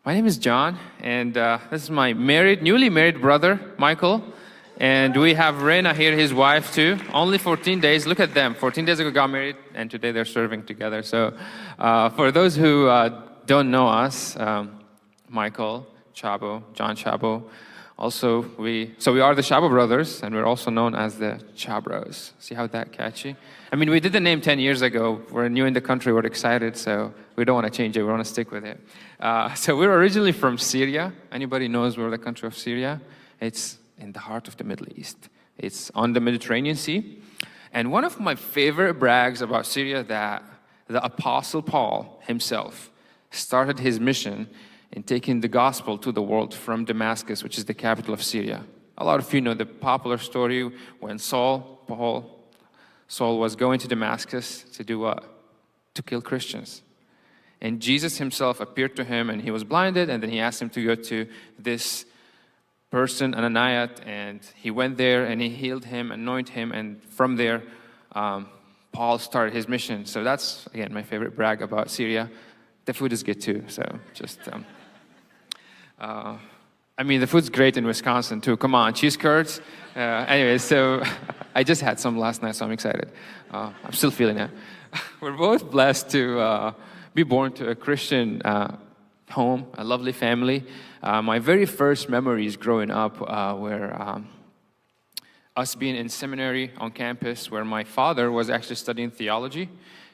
My name is John, and this is my newly married brother, Michael. And we have Rena here, his wife too. Only 14 days. Look at them. 14 days ago got married, and today they're serving together. So for those who don't know us, Michael, Chabo, John Chabo. Also, we are the Chabo brothers, and we're also known as the Chabros. See how that catchy? I mean, we did the name 10 years ago. We're new in the country. We're excited, so we don't want to change it. We want to stick with it. So we're originally from Syria. Anybody knows where the country of Syria? It's in the heart of the Middle East. It's on the Mediterranean Sea. And one of my favorite brags about Syria that the Apostle Paul himself started his mission in taking the gospel to the world from Damascus, which is the capital of Syria. A lot of you know the popular story when Saul was going to Damascus to do what? To kill Christians. And Jesus himself appeared to him, and he was blinded, and then he asked him to go to this person, Ananias, and he went there, and he healed him, anointed him, and from there, Paul started his mission. So that's, again, my favorite brag about Syria. The food is good too, so just... I mean, the food's great in Wisconsin too. Come on, cheese curds. Anyway, so I just had some last night, so I'm excited. I'm still feeling it. We're both blessed to be born to a Christian home, a lovely family. My very first memories growing up were us being in seminary on campus, where my father was actually studying theology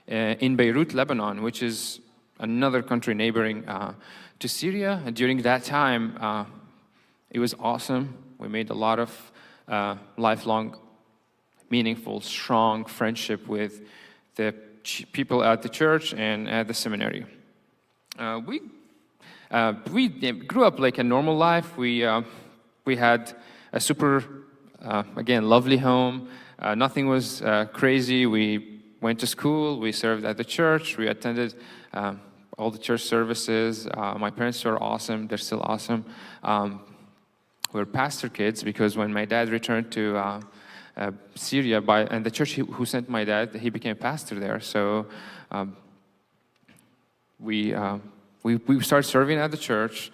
in Beirut, Lebanon, which is another country neighboring to Syria. And during that time, it was awesome. We made a lot of lifelong, meaningful, strong friendship with the people at the church and at the seminary. We grew up like a normal life. We had a super, again, lovely home. Nothing was crazy. We went to school. We served at the church. We attended all the church services. My parents were awesome. They're still awesome. We're pastor kids because when my dad returned to Syria, and the church who sent my dad, he became pastor there. So we started serving at the church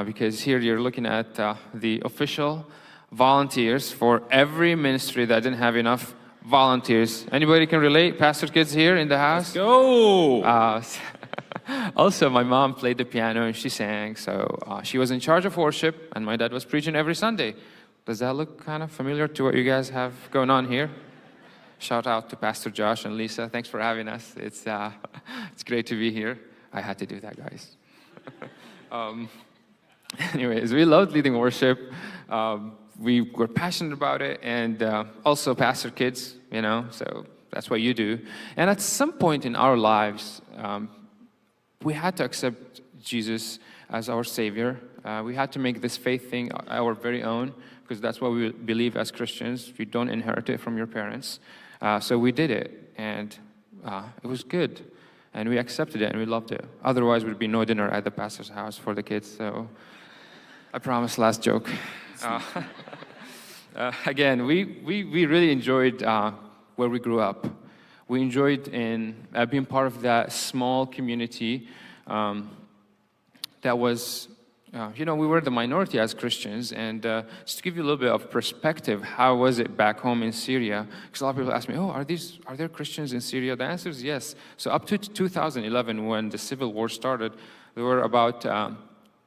because here you're looking at the official volunteers for every ministry that didn't have enough volunteers. Anybody can relate? Pastor kids here in the house? Let's go! Also, my mom played the piano and she sang, so she was in charge of worship, and my dad was preaching every Sunday. Does that look kind of familiar to what you guys have going on here? Shout out to Pastor Josh and Lisa. Thanks for having us. It's great to be here. I had to do that, guys. Anyways, we loved leading worship. We were passionate about it, and also pastor kids, so that's what you do. And at some point in our lives, we had to accept Jesus as our Savior. We had to make this faith thing our very own, because that's what we believe as Christians. You don't inherit it from your parents. So we did it, and it was good. And we accepted it, and we loved it. Otherwise, there'd be no dinner at the pastor's house for the kids. So I promise, last joke. Again, we really enjoyed where we grew up. We enjoyed being part of that small community that was, we were the minority as Christians. And just to give you a little bit of perspective, how was it back home in Syria? Because a lot of people ask me, are there Christians in Syria? The answer is yes. So up to 2011, when the civil war started, there were about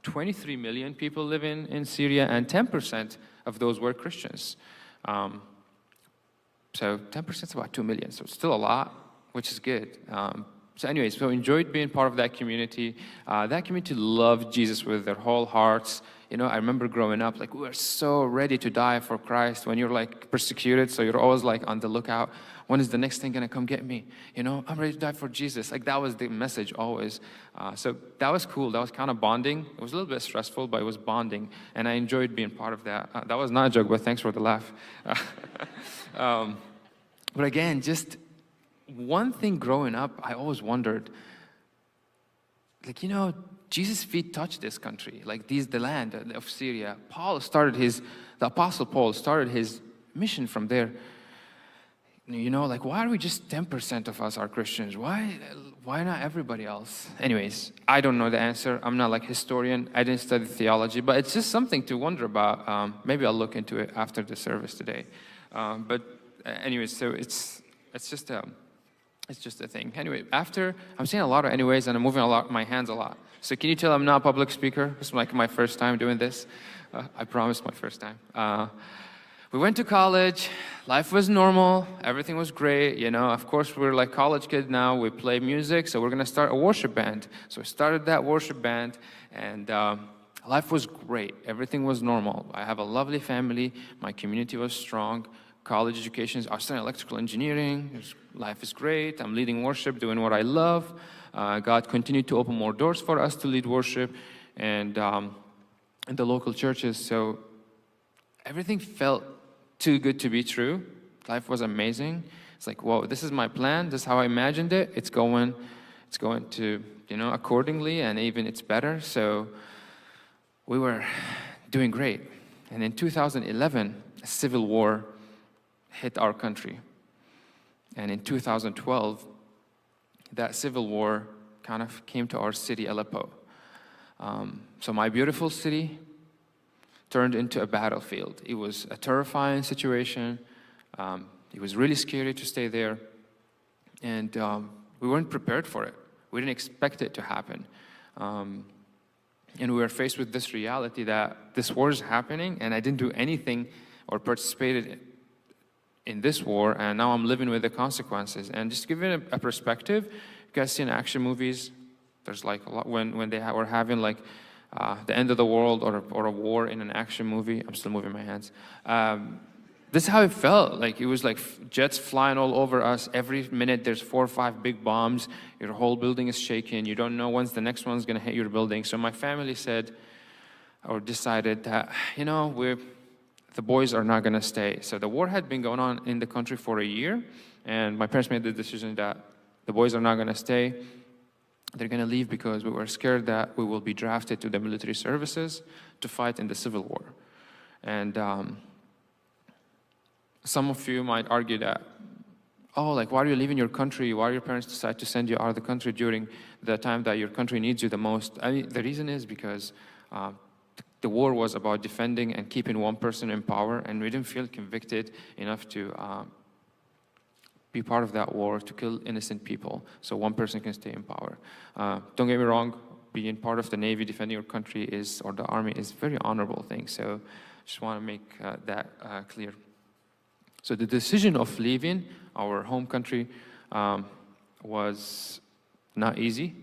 23 million people living in Syria, and 10% of those were Christians. So 10% is about 2 million, so it's still a lot, which is good. So anyways, so enjoyed being part of that community. That community loved Jesus with their whole hearts. I remember growing up, we were so ready to die for Christ when you're persecuted, so you're always on the lookout. When is the next thing gonna come get me? I'm ready to die for Jesus. That was the message always. So that was cool. That was kind of bonding. It was a little bit stressful, but it was bonding, and I enjoyed being part of that. That was not a joke, but thanks for the laugh. But again, just one thing growing up, I always wondered, Jesus' feet touched this country, the land of Syria. The Apostle Paul started his mission from there. Why are we just 10% of us are Christians? Why why not everybody else? Anyways, I don't know the answer. I'm not like a historian. I didn't study theology, but it's just something to wonder about. Maybe I'll look into it after the service today. Anyways, so it's just a thing. Anyway, I'm saying a lot of anyways, and I'm moving my hands a lot. So can you tell I'm not a public speaker? This is like my first time doing this. I promise my first time. We went to college. Life was normal. Everything was great. Of course, we're like college kids now. We play music, so we're going to start a worship band. So we started that worship band, and life was great. Everything was normal. I have a lovely family. My community was strong. College education, I was studying electrical engineering. Life is great. I'm leading worship, doing what I love. God continued to open more doors for us to lead worship and in the local churches. So everything felt too good to be true. Life was amazing. It's like, whoa, this is my plan. This is how I imagined it. It's going to, accordingly, and even it's better. So we were doing great. And in 2011, a civil war hit our country. And in 2012, that civil war kind of came to our city, Aleppo. So my beautiful city turned into a battlefield. It was a terrifying situation. It was really scary to stay there. And we weren't prepared for it. We didn't expect it to happen. And we were faced with this reality that this war is happening, and I didn't do anything or participated in this war, and now I'm living with the consequences. And just to give it a perspective, you guys see in action movies, there's like a lot when they were having like the end of the world or a war in an action movie. I'm still moving my hands. This is how it felt. Like it was like jets flying all over us. Every minute there's 4 or 5 big bombs. Your whole building is shaking. You don't know when's the next one's gonna hit your building. So my family said or decided that, the boys are not going to stay. So the war had been going on in the country for a year, and my parents made the decision that the boys are not going to stay. They're going to leave because we were scared that we will be drafted to the military services to fight in the civil war. And some of you might argue that, why are you leaving your country? Why do your parents decide to send you out of the country during the time that your country needs you the most? The reason is because the war was about defending and keeping one person in power, and we didn't feel convicted enough to be part of that war, to kill innocent people, so one person can stay in power. Don't get me wrong, being part of the Navy, defending your country or the Army is a very honorable thing, so just want to make that clear. So the decision of leaving our home country was not easy.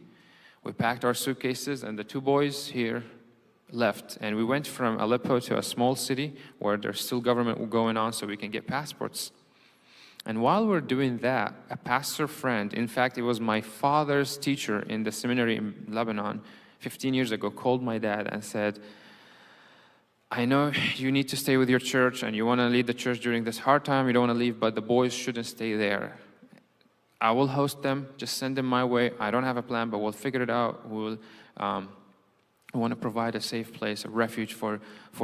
We packed our suitcases, and the 2 boys here left, and we went from Aleppo to a small city where there's still government going on so we can get passports. And while we're doing that, a pastor friend, in fact, it was my father's teacher in the seminary in Lebanon 15 years ago, called my dad and said, I know you need to stay with your church and you want to lead the church during this hard time, you don't want to leave, but the boys shouldn't stay there. I will host them, just send them my way. I don't have a plan, but we'll figure it out. We want to provide a safe place, a refuge for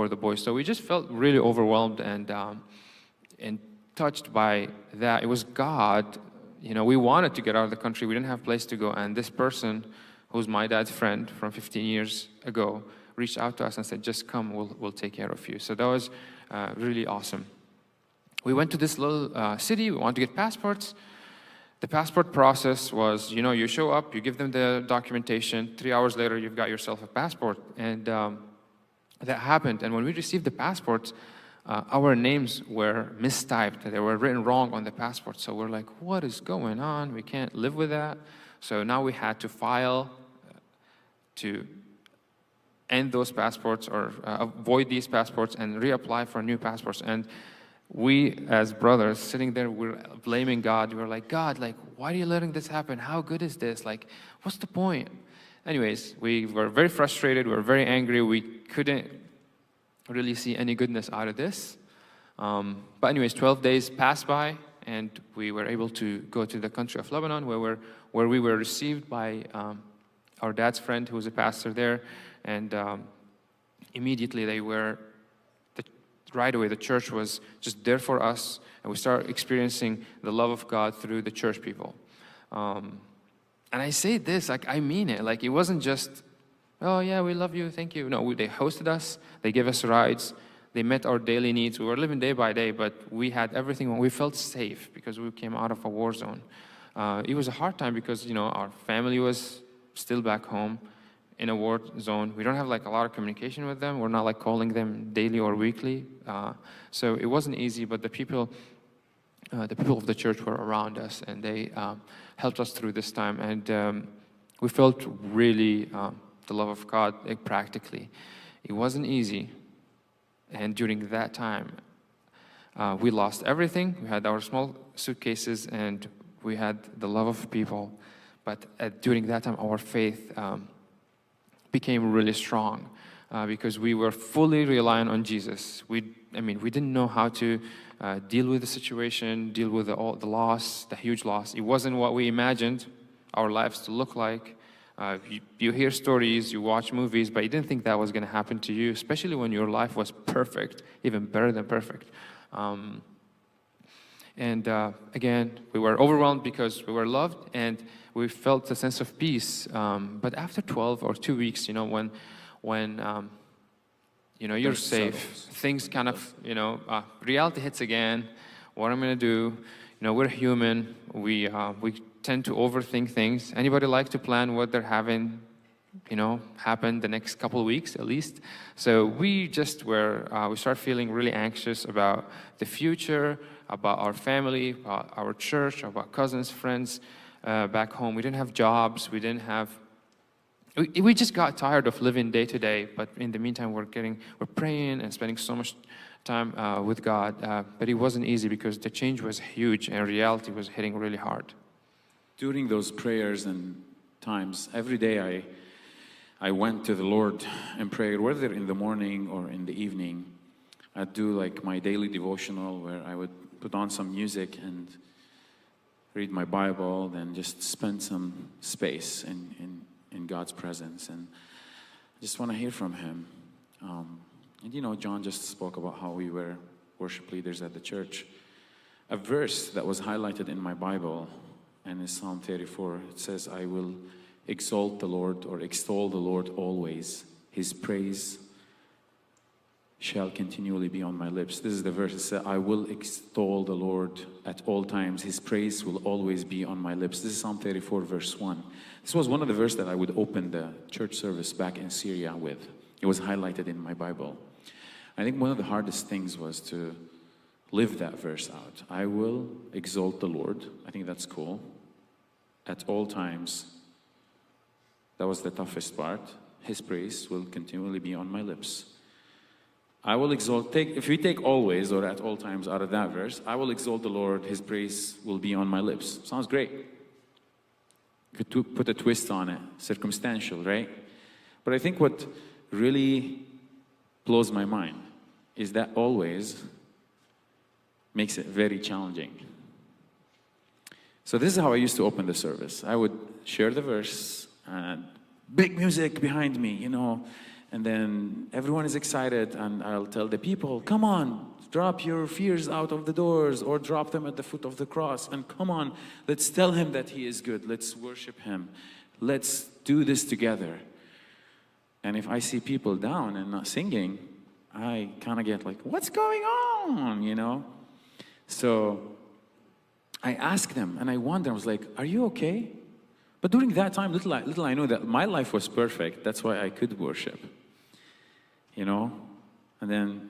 the boys. So we just felt really overwhelmed and touched by that. It was God. We wanted to get out of the country. We didn't have a place to go. And this person, who's my dad's friend from 15 years ago, reached out to us and said, just come, we'll take care of you. So that was really awesome. We went to this little city. We wanted to get passports. The passport process was, you show up, you give them the documentation, 3 hours later, you've got yourself a passport. And that happened. And when we received the passports, our names were mistyped. They were written wrong on the passport. So we're like, what is going on? We can't live with that. So now we had to file to end those passports or avoid these passports and reapply for new passports. And we, as brothers, sitting there, we're blaming God. We were like, God, why are you letting this happen? How good is this? What's the point? Anyways, we were very frustrated. We were very angry. We couldn't really see any goodness out of this. But anyways, 12 days passed by, and we were able to go to the country of Lebanon, where we were received by our dad's friend, who was a pastor there. And immediately right away, the church was just there for us, and we started experiencing the love of God through the church people. And I say this, like, I mean it. Like, it wasn't just, oh, yeah, we love you, thank you. No, they hosted us, they gave us rides, they met our daily needs. We were living day by day, but we had everything. We felt safe because we came out of a war zone. It was a hard time because, our family was still back home in a war zone. We don't have, like, a lot of communication with them. We're not, like, calling them daily or weekly. So it wasn't easy, but the people of the church were around us, and they helped us through this time. And we felt really the love of God, like, practically. It wasn't easy. And during that time, we lost everything. We had our small suitcases, and we had the love of people. But during that time, our faith became really strong because we were fully relying on Jesus. We didn't know how to deal with the situation, deal with the loss, the huge loss. It wasn't what we imagined our lives to look like. You hear stories, you watch movies, but you didn't think that was going to happen to you, especially when your life was perfect, even better than perfect. Again, we were overwhelmed because we were loved, and we felt a sense of peace. But after 12 or 2 weeks, when you're safe, things kind of, reality hits again. What I'm going to do? We're human. We tend to overthink things. Anybody like to plan what they're having, happen the next couple of weeks at least? So we just we start feeling really anxious about the future, about our family, about our church, about cousins, friends back home. We didn't have jobs. We just got tired of living day to day. But in the meantime, we're praying and spending so much time with God. But it wasn't easy because the change was huge and reality was hitting really hard. During those prayers and times, every day I went to the Lord and prayed, whether in the morning or in the evening. I'd do like my daily devotional where I would put on some music and read my Bible, then just spend some space in God's presence. And I just want to hear from Him. John just spoke about how we were worship leaders at the church. A verse that was highlighted in my Bible, and in Psalm 34, it says, I will exalt the Lord or extol the Lord always. His praise shall continually be on my lips. This is the verse. It says, I will extol the Lord at all times. His praise will always be on my lips. This is Psalm 34, verse 1. This was one of the verses that I would open the church service back in Syria with. It was highlighted in my Bible. I think one of the hardest things was to live that verse out. I will exalt the Lord. I think that's cool. At all times. That was the toughest part. His praise will continually be on my lips. I will exalt, if we take always or at all times out of that verse, I will exalt the Lord, His praise will be on my lips. Sounds great. Could put a twist on it, circumstantial, right? But I think what really blows my mind is that always makes it very challenging. So this is how I used to open the service. I would share the verse, and big music behind me, and then everyone is excited, and I'll tell the people, come on, drop your fears out of the doors, or drop them at the foot of the cross, and come on, let's tell Him that He is good. Let's worship Him. Let's do this together. And if I see people down and not singing, I kind of get like, what's going on, So I asked them, and I wondered, I was like, are you okay? But during that time, little I knew that my life was perfect. That's why I could worship, And then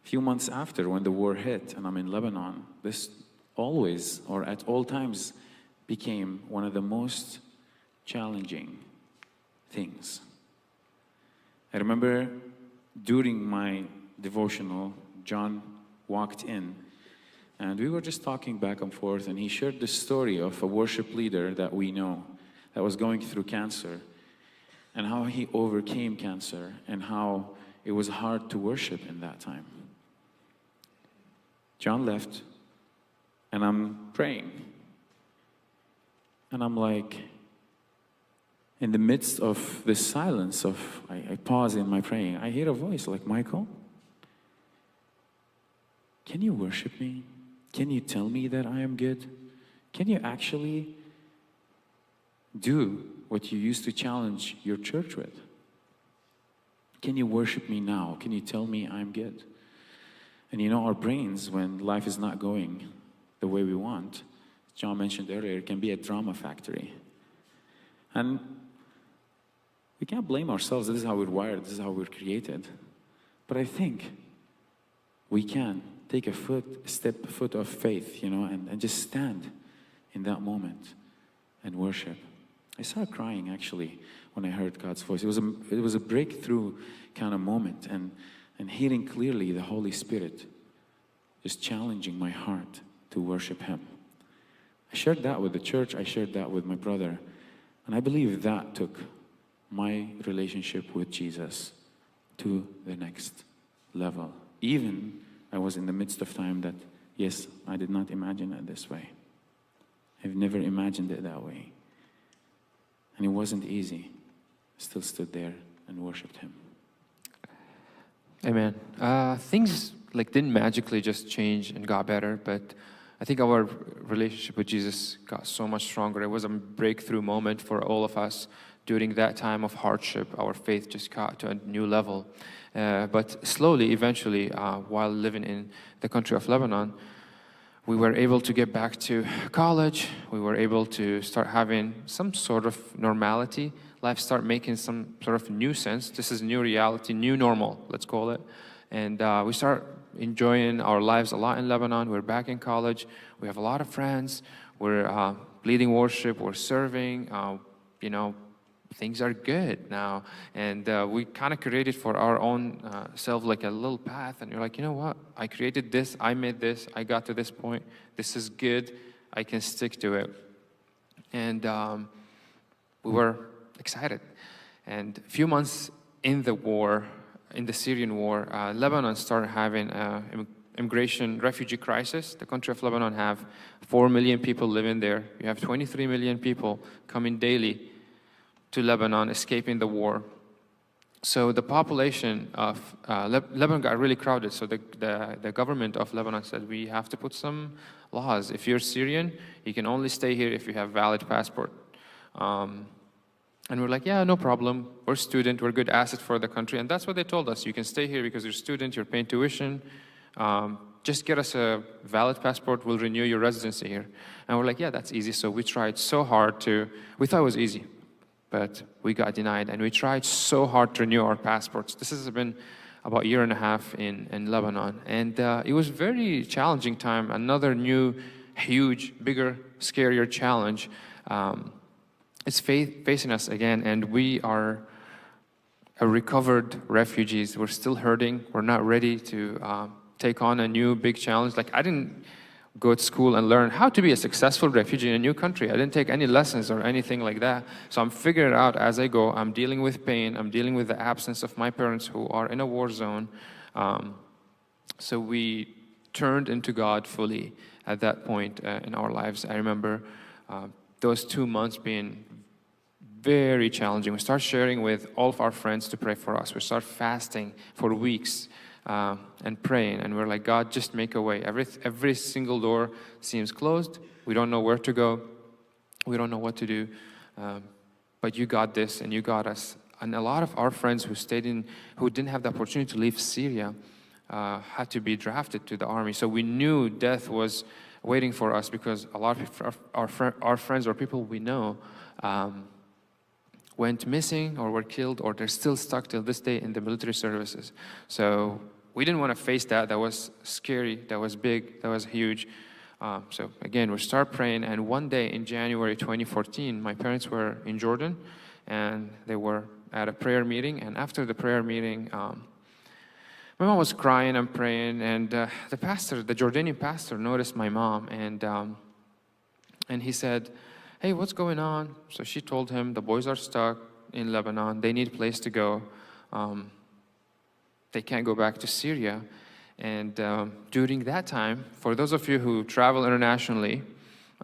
a few months after, when the war hit and I'm in Lebanon, this always, or at all times, became one of the most challenging things. I remember during my devotional, John walked in, and we were just talking back and forth, and he shared the story of a worship leader that we know that was going through cancer, and how he overcame cancer, and how it was hard to worship in that time. John left, and I'm praying. And I'm like, in the midst of this silence I pause in my praying, I hear a voice like, Michael, can you worship me? Can you tell me that I am good? Can you actually do what you used to challenge your church with? Can you worship me now? Can you tell me I'm good? And our brains, when life is not going the way we want, John mentioned earlier, it can be a drama factory. And we can't blame ourselves. This is how we're wired. This is how we're created. But I think we can take a foot of faith, and just stand in that moment and worship. I started crying, actually, when I heard God's voice. It was a breakthrough kind of moment, and hearing clearly the Holy Spirit just challenging my heart to worship Him. I shared that with the church. I shared that with my brother. And I believe that took my relationship with Jesus to the next level. Even I was in the midst of time that, yes, I did not imagine it this way. I've never imagined it that way. And it wasn't easy. I still stood there and worshiped Him. Amen. Things didn't magically just change and got better, but I think our relationship with Jesus got so much stronger. It was a breakthrough moment for all of us. During that time of hardship, our faith just got to a new level. But slowly, eventually, while living in the country of Lebanon, we were able to get back to college. We were able to start having some sort of normality. Life started making some sort of new sense. This is new reality, new normal, let's call it. And we start enjoying our lives a lot in Lebanon. We're back in college. We have a lot of friends. We're leading worship. We're serving. Things are good now. And we kind of created for our own self a little path. And you're like, you know what? I created this. I made this. I got to this point. This is good. I can stick to it. And we were excited. And a few months in the war, in the Syrian war, Lebanon started having an immigration refugee crisis. The country of Lebanon have 4 million people living there. You have 23 million people coming daily to Lebanon, escaping the war. So the population of Lebanon got really crowded. So the government of Lebanon said, we have to put some laws. If you're Syrian, you can only stay here if you have valid passport. And we're like, yeah, no problem. We're student. We're a good asset for the country. And that's what they told us. You can stay here because you're a student. You're paying tuition. Just get us a valid passport. We'll renew your residency here. And we're like, yeah, that's easy. So we tried so hard we thought it was easy, but we got denied. And we tried so hard to renew our passports. This has been about a year and a half in Lebanon. And it was a very challenging time. Another new, huge, bigger, scarier challenge. It's facing us again, and we are recovered refugees. We're still hurting. We're not ready to take on a new big challenge. I didn't go to school and learn how to be a successful refugee in a new country. I didn't take any lessons or anything like that. So I'm figuring it out as I go. I'm dealing with pain. I'm dealing with the absence of my parents who are in a war zone. So we turned into God fully at that point in our lives. I remember those 2 months being very challenging. We start sharing with all of our friends to pray for us. We start fasting for weeks and praying. And we're like, God, just make a way. Every single door seems closed. We don't know where to go. We don't know what to do. But you got this and you got us. And a lot of our friends who didn't have the opportunity to leave Syria had to be drafted to the army. So we knew death was waiting for us because a lot of our friends or people we know went missing or were killed, or they're still stuck till this day in the military services. So we didn't want to face that. That was scary. That was big. That was huge. So again, we start praying. And one day in January 2014, my parents were in Jordan, and they were at a prayer meeting. And after the prayer meeting, my mom was crying and praying, and the Jordanian pastor, noticed my mom, and he said, hey, what's going on? So she told him, the boys are stuck in Lebanon. They need a place to go. They can't go back to Syria. And during that time, for those of you who travel internationally,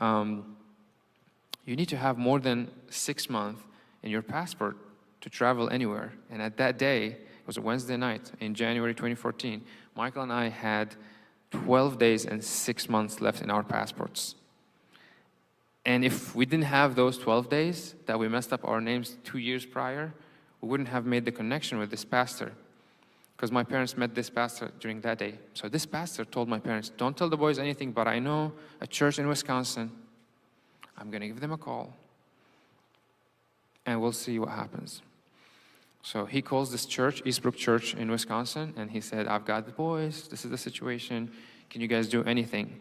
you need to have more than 6 months in your passport to travel anywhere. And at that day, it was a Wednesday night in January 2014, Michael and I had 12 days and 6 months left in our passports. And if we didn't have those 12 days that we messed up our names 2 years prior, we wouldn't have made the connection with this pastor. Because my parents met this pastor during that day. So this pastor told my parents, don't tell the boys anything, but I know a church in Wisconsin. I'm going to give them a call. And we'll see what happens. So he calls this church, Eastbrook Church in Wisconsin, and he said, I've got the boys. This is the situation. Can you guys do anything?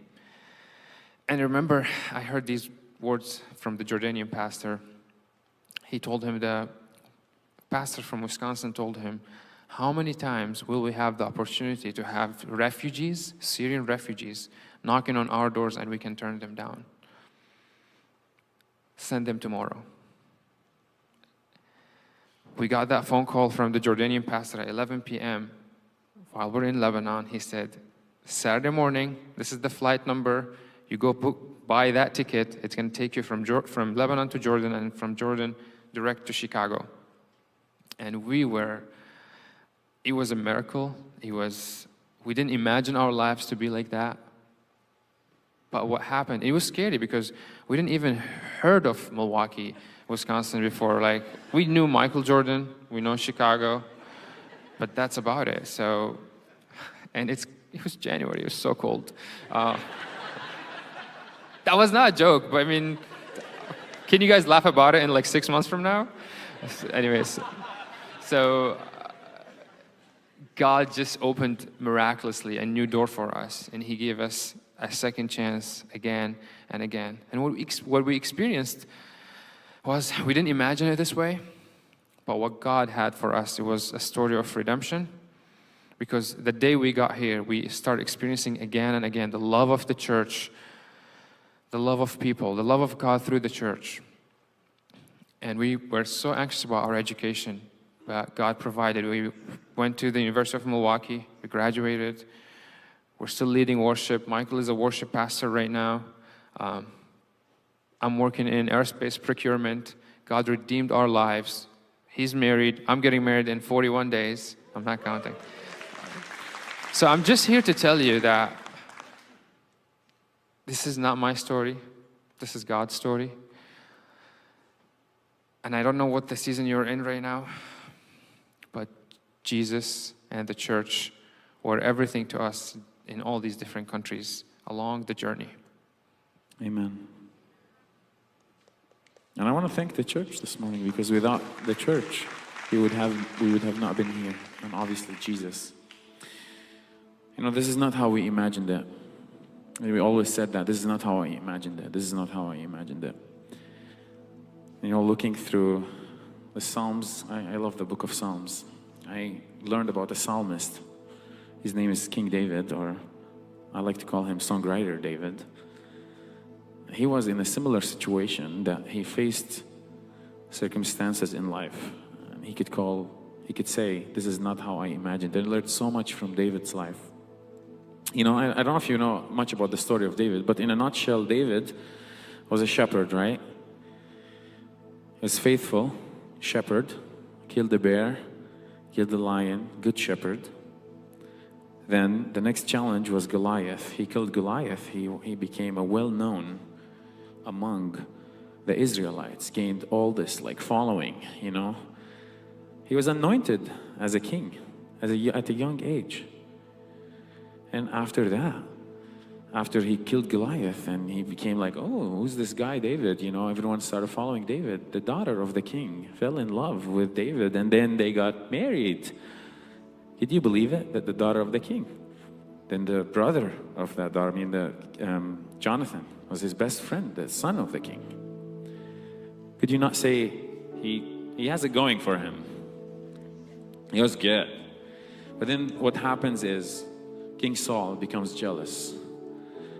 And remember, I heard these words from the Jordanian pastor. He told him, the pastor from Wisconsin told him, how many times will we have the opportunity to have refugees, Syrian refugees, knocking on our doors and we can turn them down? Send them tomorrow. We got that phone call from the Jordanian pastor at 11 p.m. while we're in Lebanon. He said, Saturday morning, this is the flight number. You go buy that ticket. It's going to take you from Lebanon to Jordan and from Jordan direct to Chicago. And it was a miracle. We didn't imagine our lives to be like that. But what happened, it was scary because we didn't even heard of Milwaukee, Wisconsin before. Like, we knew Michael Jordan, we know Chicago, but that's about it. So, and it was January, it was so cold. That was not a joke, but I mean, can you guys laugh about it in like 6 months from now? Anyways, so God just opened miraculously a new door for us, and He gave us a second chance again and again. And what we experienced was, we didn't imagine it this way, but what God had for us, it was a story of redemption. Because the day we got here, we started experiencing again and again the love of the church, the love of people, the love of God through the church. And we were so anxious about our education, but God provided. We went to the University of Milwaukee, we graduated. We're still leading worship. Michael is a worship pastor right now. I'm working in aerospace procurement. God redeemed our lives. He's married. I'm getting married in 41 days. I'm not counting. So I'm just here to tell you that this is not my story. This is God's story. And I don't know what the season you're in right now, but Jesus and the church were everything to us in all these different countries along the journey. Amen. And I want to thank the church this morning, because without the church, we would have not been here. And obviously Jesus. You know, this is not how we imagined it. And we always said that. This is not how I imagined it. This is not how I imagined it. You know, looking through the Psalms, I love the book of Psalms. I learned about a psalmist. His name is King David, or I like to call him Songwriter David. He was in a similar situation, that he faced circumstances in life. And he could say, this is not how I imagined. I learned so much from David's life. You know, I don't know if you know much about the story of David, but in a nutshell, David was a shepherd, right? He was faithful shepherd, killed the bear, killed the lion, good shepherd. Then the next challenge was Goliath. He killed Goliath. He became a well-known among the Israelites, gained all this like following, you know. He was anointed as a king at a young age. And after that, after he killed Goliath and he became like, oh, who's this guy David? You know, everyone started following David. The daughter of the king fell in love with David, and then they got married. Did you believe it? That the daughter of the king. Then the brother of that daughter, Jonathan, was his best friend, the son of the king. Could you not say he has it going for him? He was good. But then what happens is King Saul becomes jealous.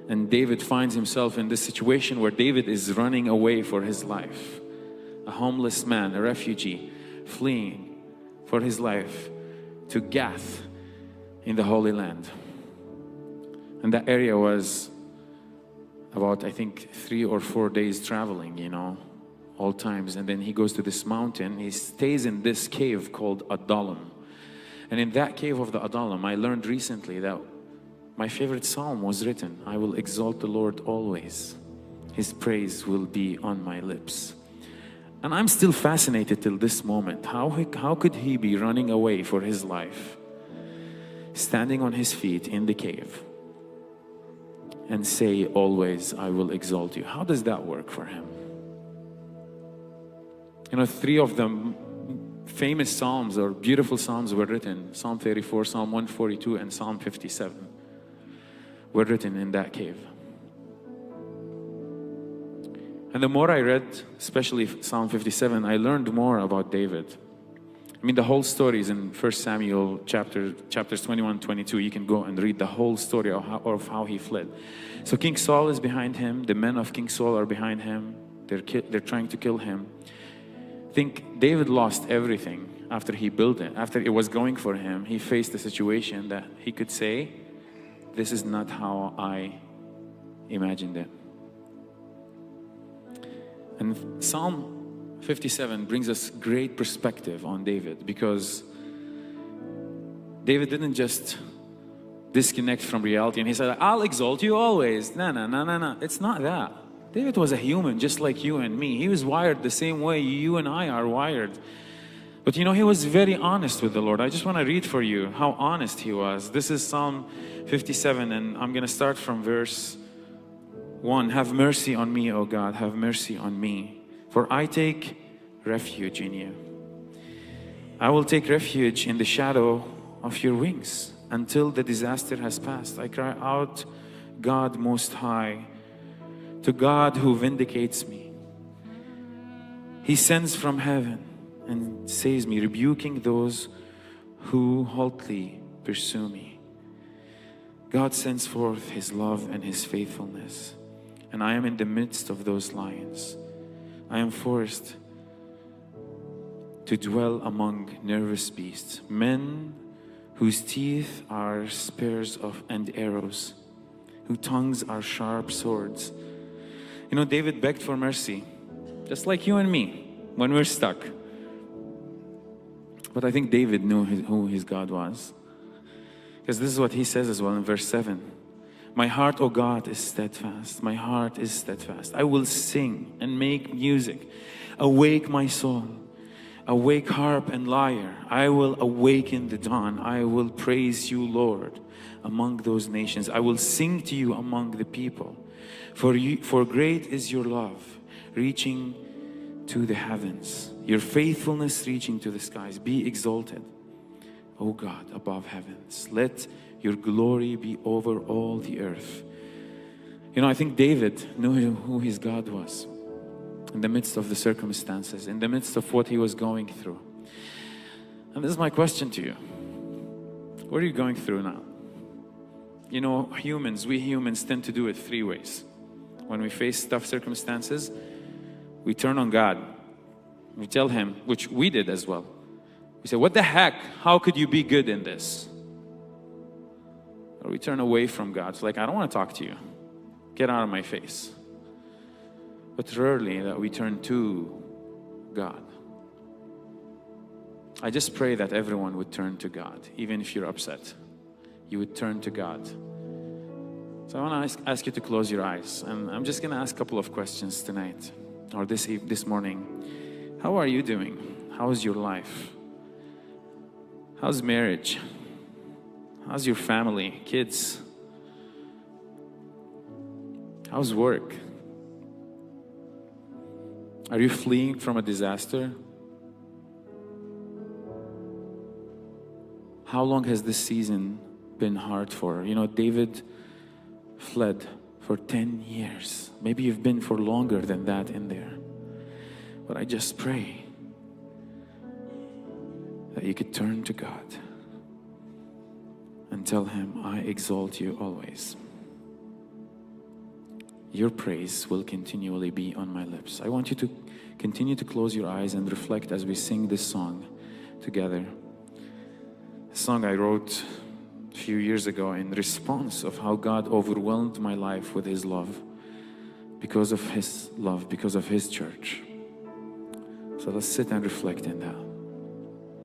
And David finds himself in this situation where David is running away for his life. A homeless man, a refugee, fleeing for his life to Gath in the Holy Land. And that area was about, I think, 3 or 4 days traveling, you know, all times. And then he goes to this mountain. He stays in this cave called Adullam. And in that cave of the Adullam, I learned recently that my favorite psalm was written, I will exalt the Lord always. His praise will be on my lips. And I'm still fascinated till this moment. How could he be running away for his life, standing on his feet in the cave, and say, always I will exalt you? How does that work for him? You know, 3 of them famous psalms or beautiful psalms were written. Psalm 34, Psalm 142, and Psalm 57 were written in that cave. And the more I read, especially Psalm 57, I learned more about David. I mean, the whole story is in 1 Samuel chapters 21, 22. You can go and read the whole story of how he fled. So King Saul is behind him. The men of King Saul are behind him. They're trying to kill him. I think David lost everything after he built it. After it was going for him, he faced a situation that he could say, this is not how I imagined it. And Psalm 57 brings us great perspective on David, because David didn't just disconnect from reality and he said, I'll exalt you always. No. It's not that. David was a human just like you and me. He was wired the same way you and I are wired. But you know, he was very honest with the Lord. I just want to read for you how honest he was. This is Psalm 57, and I'm going to start from verse 1. Have mercy on me, O God, have mercy on me, for I take refuge in you. I will take refuge in the shadow of your wings until the disaster has passed. I cry out, God Most High, to God who vindicates me. He sends from heaven and saves me, rebuking those who hotly pursue me. God sends forth His love and His faithfulness, and I am in the midst of those lions. I am forced to dwell among nervous beasts, men whose teeth are spears and arrows, whose tongues are sharp swords. You know, David begged for mercy, just like you and me, when we're stuck. But I think David knew who his God was, because this is what he says as well in verse 7. My heart, O God, is steadfast. My heart is steadfast. I will sing and make music. Awake my soul. Awake harp and lyre. I will awaken the dawn. I will praise you, Lord, among those nations. I will sing to you among the people. For great is your love, reaching to the heavens. Your faithfulness reaching to the skies. Be exalted, O God, above heavens. Let your glory be over all the earth. You know, I think David knew who his God was in the midst of the circumstances, in the midst of what he was going through. And this is my question to you. What are you going through now? You know, we humans tend to do it 3 ways. When we face tough circumstances, we turn on God. We tell Him, which we did as well. We say, what the heck? How could you be good in this? Or we turn away from God. It's like, I don't want to talk to you. Get out of my face. But rarely that we turn to God. I just pray that everyone would turn to God, even if you're upset. You would turn to God. So I want to ask you to close your eyes. And I'm just going to ask a couple of questions tonight or this morning. How are you doing? How's your life? How's marriage? How's your family, kids? How's work? Are you fleeing from a disaster? How long has this season been hard for? You know, David fled for 10 years. Maybe you've been for longer than that in there. But I just pray that you could turn to God and tell Him, I exalt you always. Your praise will continually be on my lips. I want you to continue to close your eyes and reflect as we sing this song together. A song I wrote a few years ago in response of how God overwhelmed my life with His love, because of His love, because of His church. So let's sit and reflect in that.